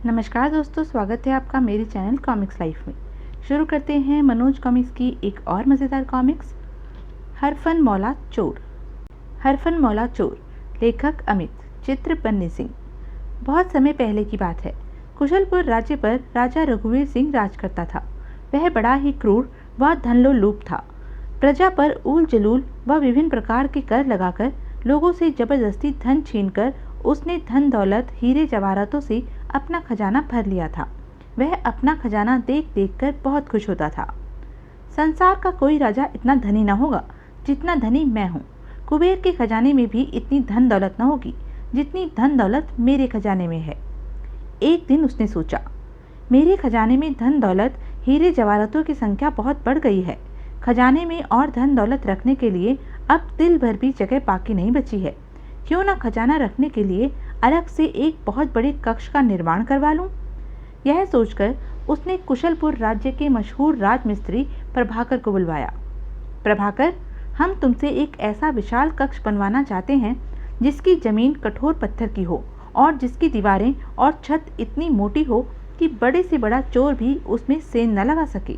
नमस्कार दोस्तों, स्वागत है आपका मेरे चैनल कॉमिक्स लाइफ में। शुरू करते हैं मनोज कॉमिक्स की एक और मज़ेदार कॉमिक्स, हरफन मौला चोर। हरफन मौला चोर, लेखक अमित, चित्र बन्नी सिंह। बहुत समय पहले की बात है। कुशलपुर राज्य पर राजा रघुवीर सिंह राज करता था। वह बड़ा ही क्रूर व धनलोलुप था। प्रजा पर ऊल जलूल व विभिन्न प्रकार के कर लगाकर लोगों से जबरदस्ती धन छीनकर उसने धन दौलत हीरे जवाहरातों से अपना खजाना भर लिया था। वह अपना खजाना देख देख कर बहुत खुश होता था। संसार का कोई राजा इतना धनी न होगा जितना धनी मैं हूँ। कुबेर के खजाने में भी इतनी धन दौलत न होगी जितनी धन दौलत मेरे खजाने में है। एक दिन उसने सोचा, मेरे खजाने में धन दौलत हीरे जवाहरातों की संख्या बहुत बढ़ गई है। खजाने में और धन दौलत रखने के लिए अब तिल भर भी जगह बाकी नहीं बची है। क्यों न खजाना रखने के लिए अलग से एक बहुत बड़े कक्ष का निर्माण करवा लूं। यह सोचकर उसने कुशलपुर राज्य के मशहूर राजमिस्त्री प्रभाकर को बुलवाया। प्रभाकर, हम तुमसे एक ऐसा विशाल कक्ष बनवाना चाहते हैं जिसकी जमीन कठोर पत्थर की हो और जिसकी दीवारें और छत इतनी मोटी हो कि बड़े से बड़ा चोर भी उसमें सेंध न लगा सके।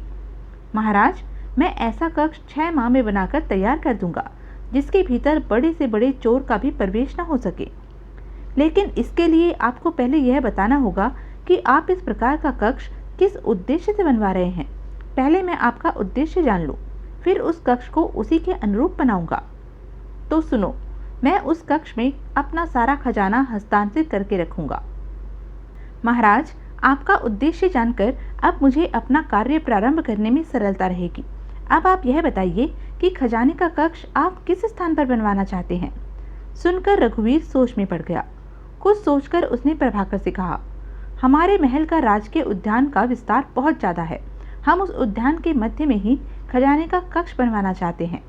महाराज, मैं ऐसा कक्ष 6 माह में बनाकर तैयार कर दूंगा जिसके भीतर बड़े से बड़े चोर का भी प्रवेश न हो सके। लेकिन इसके लिए आपको पहले यह बताना होगा कि आप इस प्रकार का कक्ष किस उद्देश्य से बनवा रहे हैं। पहले मैं आपका उद्देश्य जान लूं, फिर उस कक्ष को उसी के अनुरूप बनाऊंगा। तो सुनो, मैं उस कक्ष में अपना सारा खजाना हस्तांतरित करके रखूंगा। महाराज, आपका उद्देश्य जानकर अब मुझे अपना कार्य प्रारंभ करने में सरलता रहेगी। अब आप यह बताइए कि खजाने का कक्ष आप किस स्थान पर बनवाना चाहते हैं। सुनकर रघुवीर सोच में पड़ गया। कुछ सोचकर उसने प्रभाकर से कहा, हमारे महल का राजकीय उद्यान का विस्तार बहुत ज्यादा है। हम उस उद्यान के मध्य में ही खजाने का कक्ष बनवाना चाहते हैं।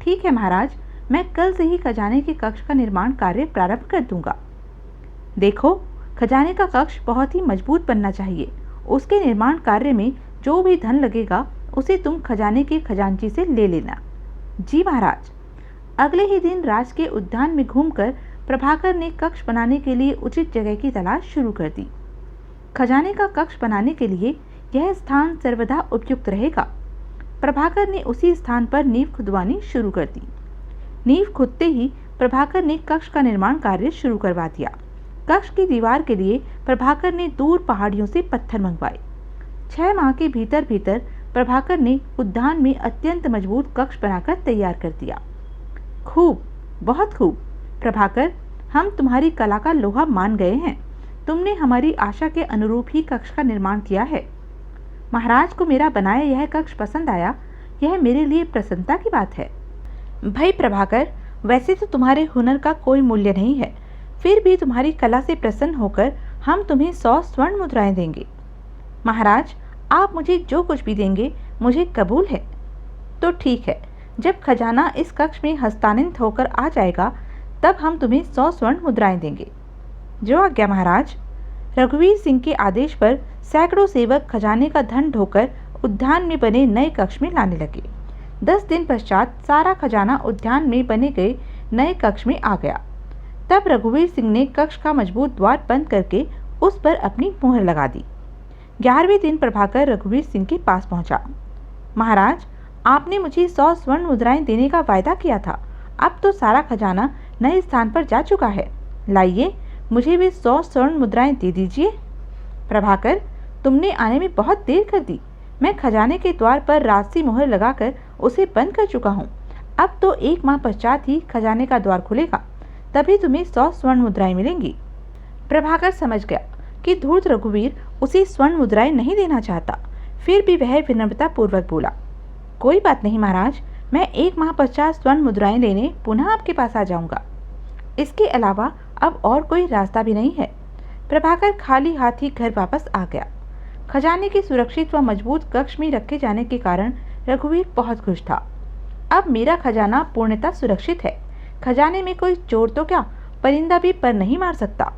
ठीक है महाराज, मैं कल से ही खजाने के कक्ष का निर्माण कार्य प्रारंभ कर दूंगा। देखो, खजाने का कक्ष बहुत ही मजबूत बनना चाहिए। उसके निर्माण कार्य में जो भी धन लगेगा उसे तुम खजाने के खजांची से ले लेना। जी महाराज। अगले ही दिन राज के उद्यान में घूमकर प्रभाकर ने कक्ष बनाने के लिए उचित जगह की तलाश शुरू कर दी। खजाने का कक्ष बनाने के लिए यह स्थान सर्वदा उपयुक्त रहेगा। प्रभाकर ने उसी स्थान पर नींव खुदवानी शुरू कर दी। नींव खुदते ही प्रभाकर ने कक्ष का निर्माण कार्य शुरू करवा दिया। कक्ष की दीवार के लिए प्रभाकर ने दूर पहाड़ियों से पत्थर मंगवाए। 6 माह के भीतर भीतर प्रभाकर ने उद्यान में अत्यंत मजबूत कक्ष बनाकर तैयार कर दिया। खूब, बहुत खूब प्रभाकर, हम तुम्हारी कला का लोहा मान गए हैं। तुमने हमारी आशा के अनुरूप ही कक्ष का निर्माण किया है। महाराज को मेरा बनाया यह कक्ष पसंद आया, यह मेरे लिए प्रसन्नता की बात है। भाई प्रभाकर, वैसे तो तुम्हारे हुनर का कोई मूल्य नहीं है, फिर भी तुम्हारी कला से प्रसन्न होकर हम तुम्हें 100 स्वर्ण मुद्राएं देंगे। महाराज, आप मुझे जो कुछ भी देंगे मुझे कबूल है। तो ठीक है, जब खजाना इस कक्ष में हस्तांतरित होकर आ जाएगा तब हम तुम्हें 100 स्वर्ण मुद्राएं देंगे। जो आज्ञा महाराज। रघुवीर सिंह के आदेश पर सैकड़ों सेवक खजाने का धन ढोकर उद्यान में बने नए कक्ष में लाने लगे। 10 दिन पश्चात सारा खजाना उद्यान में बने गए नए कक्ष में आ गया। तब रघुवीर सिंह ने कक्ष का मजबूत द्वार बंद करके उस पर अपनी मुहर लगा दी। 11वें दिन प्रभाकर रघुवीर सिंह के पास पहुंचा। महाराज, आपने मुझे 100 स्वर्ण मुद्राएं देने का वायदा किया था। अब तो सारा खजाना नए स्थान पर जा चुका है। लाइए, मुझे भी 100 स्वर्ण मुद्राएं दे दीजिए। प्रभाकर, तुमने आने में बहुत देर कर दी। मैं खजाने के द्वार पर राजसी मुहर लगाकर उसे बंद कर चुका हूँ। अब तो 1 माह पश्चात ही खजाने का द्वार खुलेगा, तभी तुम्हें 100 स्वर्ण मुद्राएं मिलेंगी। प्रभाकर समझ गया कि धूर्त रघुवीर उसे स्वर्ण मुद्राएं नहीं देना चाहता। फिर भी वह विनम्रता पूर्वक बोला, कोई बात नहीं महाराज, मैं 1 माह पश्चात स्वर्ण मुद्राएं लेने पुनः आपके पास आ जाऊंगा। इसके अलावा अब और कोई रास्ता भी नहीं है। प्रभाकर खाली हाथ ही घर वापस आ गया। खजाने के सुरक्षित व मजबूत कक्ष में रखे जाने के कारण रघुवीर बहुत खुश था। अब मेरा खजाना पूर्णतः सुरक्षित है। खजाने में कोई चोर तो क्या, परिंदा भी पर नहीं मार सकता।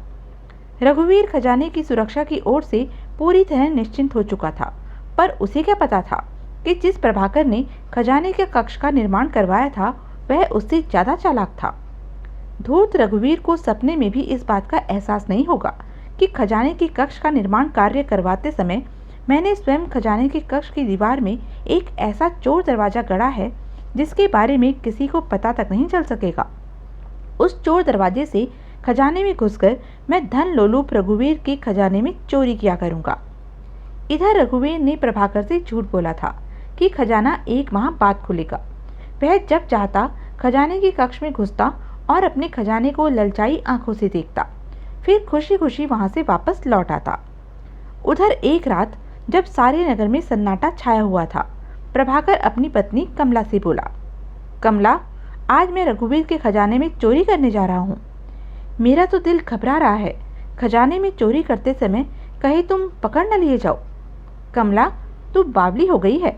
रघुवीर खजाने की सुरक्षा की ओर से पूरी तरह निश्चिंत हो चुका था, पर उसे क्या पता था कि जिस प्रभाकर ने खजाने के कक्ष का निर्माण करवाया था वह उससे ज्यादा चालाक था। धूर्त रघुवीर को सपने में भी इस बात का एहसास नहीं होगा कि खजाने के कक्ष का निर्माण कार्य करवाते समय मैंने स्वयं खजाने के कक्ष की दीवार में एक ऐसा चोर दरवाजा गढ़ा है जिसके बारे में किसी को पता तक नहीं चल सकेगा। उस चोर दरवाजे से खजाने में घुसकर मैं धन लोलुप रघुवीर के खजाने में चोरी किया करूंगा। इधर रघुवीर ने प्रभाकर से झूठ बोला था कि खजाना 1 माह बाद खुलेगा। वह जब चाहता खजाने के कक्ष में घुसता और अपने खजाने को ललचाई आंखों से देखता, फिर खुशी खुशी वहां से वापस लौट आता। उधर एक रात जब सारे नगर में सन्नाटा छाया हुआ था, प्रभाकर अपनी पत्नी कमला से बोला, कमला, आज मैं रघुवीर के खजाने में चोरी करने जा रहा हूँ। मेरा तो दिल घबरा रहा है, खजाने में चोरी करते समय कहीं तुम पकड़ न लिए जाओ। कमला, तू बावली हो गई है।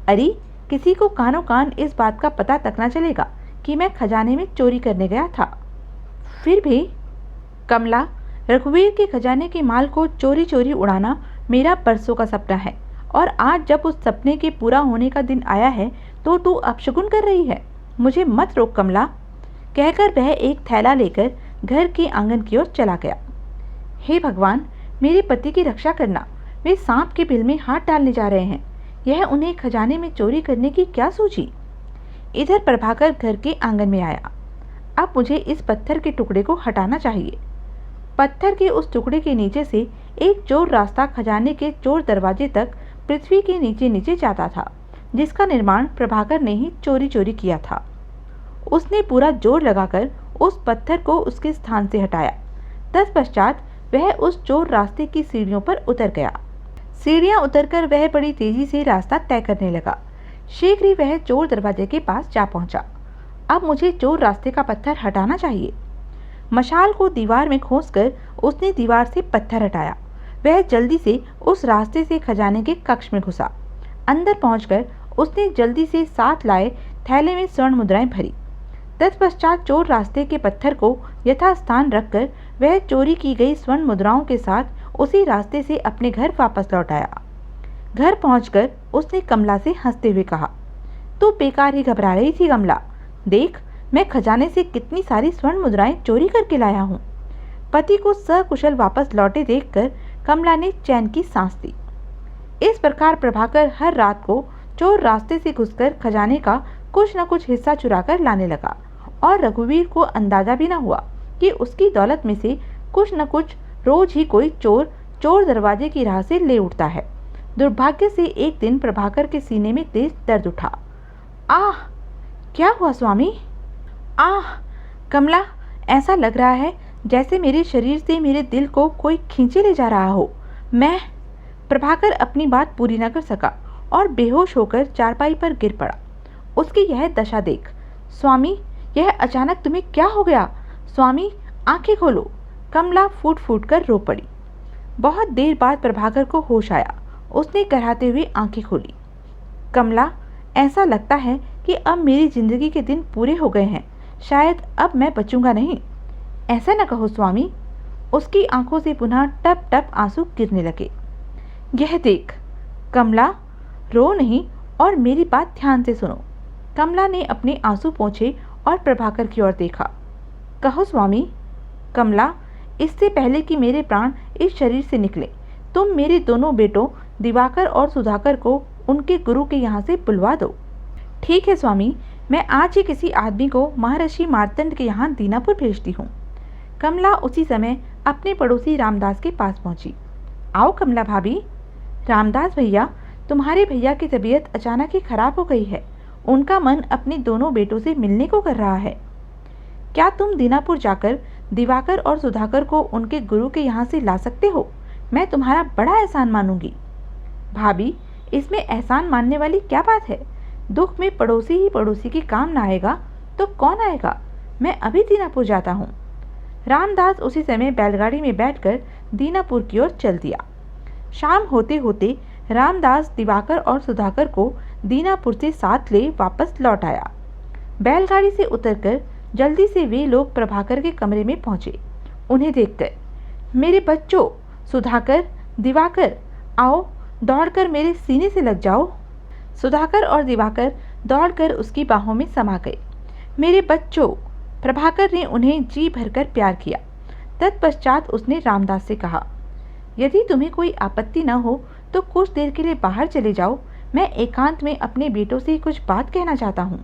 अरे, किसी को कानों कान इस बात का पता तक न चलेगा कि मैं खजाने में चोरी करने गया था। फिर भी कमला, रघुवीर के खजाने के माल को चोरी चोरी उड़ाना मेरा परसों का सपना है और आज जब उस सपने के पूरा होने का दिन आया है तो तू अपशगुन कर रही है। मुझे मत रोक कमला, कहकर वह एक थैला लेकर घर के आंगन की ओर चला गया। हे भगवान, मेरे पति की रक्षा करना, वे सांप के बिल में हाथ डालने जा रहे हैं। यह उन्हें खजाने में चोरी करने की क्या सूझी। इधर प्रभाकर घर के आंगन में आया। अब मुझे इस पत्थर के टुकड़े को हटाना चाहिए। पत्थर के उस टुकड़े के नीचे से एक चोर रास्ता खजाने के चोर दरवाजे तक पृथ्वी के नीचे नीचे जाता था, जिसका निर्माण प्रभाकर ने ही चोरी चोरी किया था। उसने पूरा जोर लगाकर उस पत्थर को उसके स्थान से हटाया। तत्पश्चात वह उस चोर रास्ते की सीढ़ियों पर उतर गया। सीढ़ियां उतरकर वह बड़ी तेजी से रास्ता तय करने लगा। शीघ्र ही वह चोर दरवाजे के पास जा पहुंचा। अब मुझे चोर रास्ते का पत्थर हटाना चाहिए। मशाल को दीवार में खोसकर उसने दीवार से पत्थर हटाया। वह जल्दी से उस रास्ते से खजाने के कक्ष में घुसा। अंदर पहुंचकर उसने जल्दी से साथ लाए थैले में स्वर्ण मुद्राएं भरी। तत्पश्चात चोर रास्ते के पत्थर को यथास्थान रखकर वह चोरी की गई स्वर्ण मुद्राओं के साथ उसी रास्ते से अपने घर वापस लौट आया। घर पहुंचकर उसने कमला से हंसते हुए कहा, तू बेकार ही घबरा रही थी कमला। देख, मैं खजाने से कितनी सारी स्वर्ण मुद्राएं चोरी करके लाया हूँ। पति को सकुशल वापस लौटे देखकर कमला ने चैन की सांस ली। इस प्रकार प्रभाकर हर रात को चोर रास्ते से घुसकर खजाने का कुछ न कुछ हिस्सा चुराकर लाने लगा और रघुवीर को अंदाजा भी न हुआ कि उसकी दौलत में से कुछ न कुछ रोज ही कोई चोर दरवाजे की राह से ले उठता है। दुर्भाग्य से एक दिन प्रभाकर के सीने में तेज दर्द उठा। आह! क्या हुआ स्वामी? आह! कमला, ऐसा लग रहा है जैसे मेरे शरीर से मेरे दिल को कोई खींचे ले जा रहा हो। मैं प्रभाकर अपनी बात पूरी न कर सका और बेहोश होकर चारपाई पर गिर पड़ा। उसकी यह दशा देख, स्वामी, यह अचानक तुम्हें क्या हो गया? स्वामी, आंखें खोलो। कमला फूट फूट कर रो पड़ी। बहुत देर बाद प्रभाकर को होश आया। उसने कराहते हुए आंखें खोली। कमला, ऐसा लगता है कि अब मेरी जिंदगी के दिन पूरे हो गए हैं। शायद अब मैं बचूंगा नहीं। ऐसा न कहो स्वामी। उसकी आंखों से पुनः टप टप आंसू गिरने लगे। यह देख कमला, रो नहीं और मेरी बात ध्यान से सुनो। कमला ने अपने आंसू पोंछे और प्रभाकर की ओर देखा। कहो स्वामी। कमला, इससे पहले कि मेरे प्राण इस शरीर से निकले, तुम मेरे दोनों बेटों दिवाकर और सुधाकर को उनके गुरु के यहाँ से बुलवा दो। ठीक है स्वामी, मैं आज ही किसी आदमी को महर्षि मार्तंड के यहाँ दीनापुर भेजती हूँ। कमला उसी समय अपने पड़ोसी रामदास के पास पहुँची। आओ कमला भाभी। रामदास भैया, तुम्हारे भैया की तबीयत अचानक ही खराब हो गई है। उनका मन अपने दोनों बेटों से मिलने को कर रहा है। क्या तुम दीनापुर जाकर दिवाकर और सुधाकर को उनके गुरु के यहाँ से ला सकते हो? मैं तुम्हारा बड़ा एहसान मानूंगी। भाभी, इसमें एहसान मानने वाली क्या बात है? दुख में पड़ोसी ही पड़ोसी के काम ना आएगा तो कौन आएगा? मैं अभी दीनापुर जाता हूँ। रामदास उसी समय बैलगाड़ी में बैठकर दीनापुर की ओर चल दिया। शाम होते होते रामदास दिवाकर और सुधाकर को दीनापुर से साथ ले वापस लौट आया। बैलगाड़ी से उतरकर जल्दी से वे लोग प्रभाकर के कमरे में पहुंचे। उन्हें देखकर, मेरे बच्चों, सुधाकर, दिवाकर, आओ, दौड़कर मेरे सीने से लग जाओ। सुधाकर और दिवाकर दौड़कर उसकी बाहों में समा गए। मेरे बच्चों, प्रभाकर ने उन्हें जी भरकर प्यार किया। तत्पश्चात उसने रामदास से कहा, यदि तुम्हें कोई आपत्ति न हो तो कुछ देर के लिए बाहर चले जाओ, मैं एकांत में अपने बेटों से कुछ बात कहना चाहता हूँ।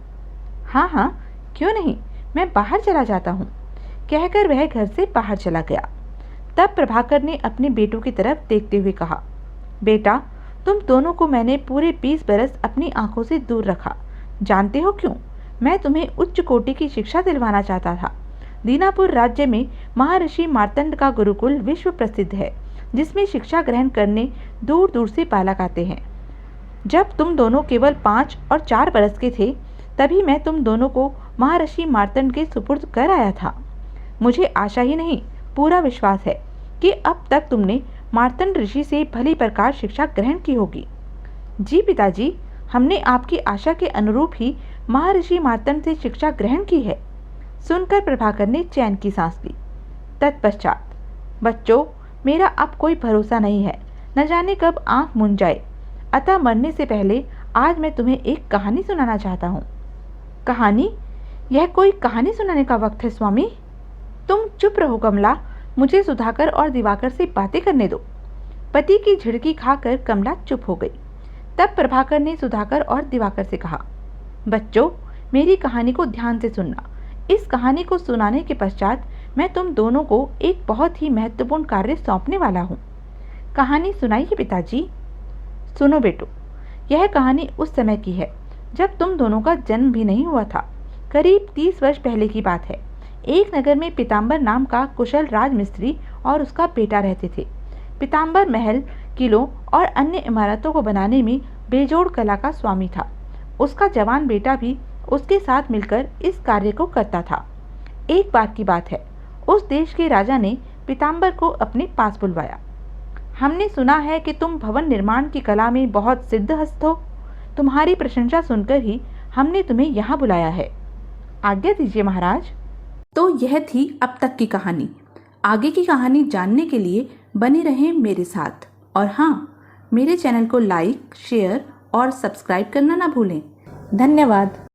हाँ हाँ, क्यों नहीं, मैं बाहर चला जाता हूँ, कहकर वह घर से बाहर चला गया। तब प्रभाकर ने अपने बेटों की तरफ देखते हुए कहा, बेटा, तुम दोनों को मैंने पूरे 20 बरस अपनी आंखों से दूर रखा। जानते हो क्यों? मैं तुम्हें उच्च कोटि की शिक्षा दिलवाना चाहता था। दीनापुर राज्य में महर्षि मार्तंड का गुरुकुल विश्व प्रसिद्ध है, जिसमें शिक्षा ग्रहण करने दूर दूर से बालक आते हैं। जब तुम दोनों केवल 5 और 4 बरस के थे, तभी मैं तुम दोनों को महर्षि मार्तंड के सुपुर्द कर आया था। मुझे आशा ही नहीं, पूरा विश्वास है कि अब तक तुमने मार्तंड ऋषि से भली प्रकार शिक्षा ग्रहण की होगी। जी पिताजी, हमने आपकी आशा के अनुरूप ही महर्षि मार्तंड से शिक्षा ग्रहण की है। सुनकर प्रभाकर ने चैन की सांस ली। तत्पश्चात, बच्चों, मेरा अब कोई भरोसा नहीं है, न जाने कब आंख मूंद जाए, अतः मरने से पहले आज मैं तुम्हें एक कहानी सुनाना चाहता हूँ। कहानी? यह कोई कहानी सुनाने का वक्त है स्वामी? तुम चुप रहो कमला, मुझे सुधाकर और दिवाकर से बातें करने दो। पति की झिड़की खाकर कमला चुप हो गई। तब प्रभाकर ने सुधाकर और दिवाकर से कहा, बच्चों, मेरी कहानी को ध्यान से सुनना। इस कहानी को सुनाने के पश्चात मैं तुम दोनों को एक बहुत ही महत्वपूर्ण कार्य सौंपने वाला हूँ। कहानी सुनाइए पिताजी। सुनो बेटो, यह कहानी उस समय की है जब तुम दोनों का जन्म भी नहीं हुआ था। करीब 30 वर्ष पहले की बात है। एक नगर में पीताम्बर नाम का कुशल राजमिस्त्री और उसका बेटा रहते थे। पीताम्बर महल, किलों और अन्य इमारतों को बनाने में बेजोड़ कला का स्वामी था। उसका जवान बेटा भी उसके साथ मिलकर इस कार्य को करता था। एक बार की बात है, उस देश के राजा ने पीताम्बर को अपने पास बुलवाया। हमने सुना है कि तुम भवन निर्माण की कला में बहुत सिद्धहस्त हो। तुम्हारी प्रशंसा सुनकर ही हमने तुम्हें यहाँ बुलाया है। आज्ञा दीजिए महाराज। तो यह थी अब तक की कहानी। आगे की कहानी जानने के लिए बने रहें मेरे साथ। और हाँ, मेरे चैनल को लाइक, शेयर और सब्सक्राइब करना ना भूलें। धन्यवाद।